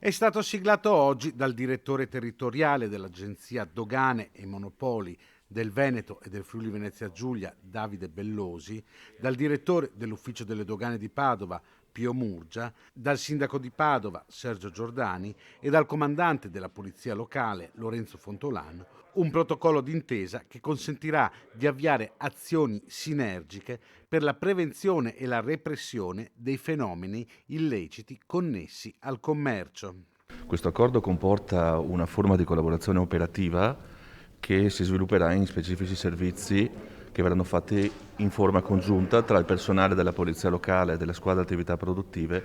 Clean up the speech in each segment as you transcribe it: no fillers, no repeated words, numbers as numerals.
È stato siglato oggi dal direttore territoriale dell'Agenzia Dogane e Monopoli del Veneto e del Friuli Venezia Giulia, Davide Bellosi, dal direttore dell'Ufficio delle Dogane di Padova, Pio Murgia, dal sindaco di Padova, Sergio Giordani, e dal comandante della Polizia Locale, Lorenzo Fontolano, un protocollo d'intesa che consentirà di avviare azioni sinergiche per la prevenzione e la repressione dei fenomeni illeciti connessi al commercio. Questo accordo comporta una forma di collaborazione operativa che si svilupperà in specifici servizi che verranno fatti in forma congiunta tra il personale della Polizia Locale e della Squadra Attività Produttive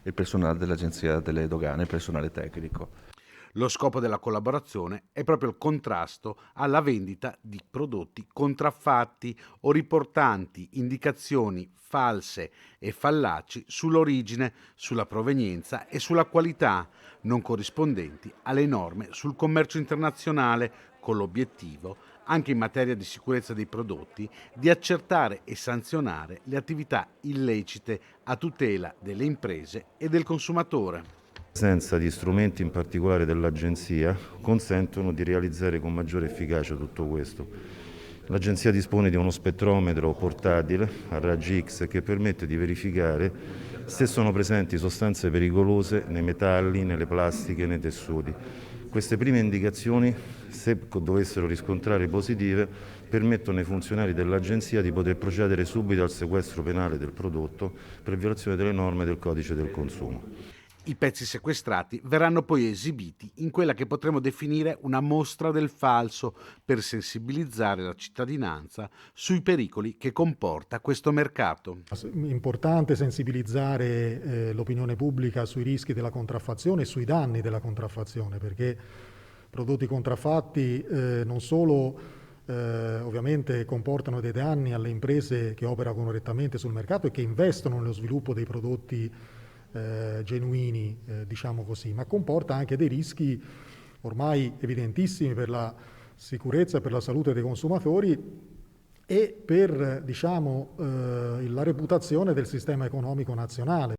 e il personale dell'Agenzia delle Dogane, il personale tecnico. Lo scopo della collaborazione è proprio il contrasto alla vendita di prodotti contraffatti o riportanti indicazioni false e fallaci sull'origine, sulla provenienza e sulla qualità, non corrispondenti alle norme sul commercio internazionale, con l'obiettivo, anche in materia di sicurezza dei prodotti, di accertare e sanzionare le attività illecite a tutela delle imprese e del consumatore. La presenza di strumenti in particolare dell'Agenzia consentono di realizzare con maggiore efficacia tutto questo. L'Agenzia dispone di uno spettrometro portatile a raggi X che permette di verificare se sono presenti sostanze pericolose nei metalli, nelle plastiche, nei tessuti. Queste prime indicazioni, se dovessero riscontrare positive, permettono ai funzionari dell'Agenzia di poter procedere subito al sequestro penale del prodotto per violazione delle norme del Codice del Consumo. I pezzi sequestrati verranno poi esibiti in quella che potremmo definire una mostra del falso per sensibilizzare la cittadinanza sui pericoli che comporta questo mercato. Importante sensibilizzare l'opinione pubblica sui rischi della contraffazione e sui danni della contraffazione, perché prodotti contraffatti non solo ovviamente comportano dei danni alle imprese che operano correttamente sul mercato e che investono nello sviluppo dei prodotti genuini, diciamo così, ma comporta anche dei rischi ormai evidentissimi per la sicurezza e per la salute dei consumatori e per, diciamo, la reputazione del sistema economico nazionale.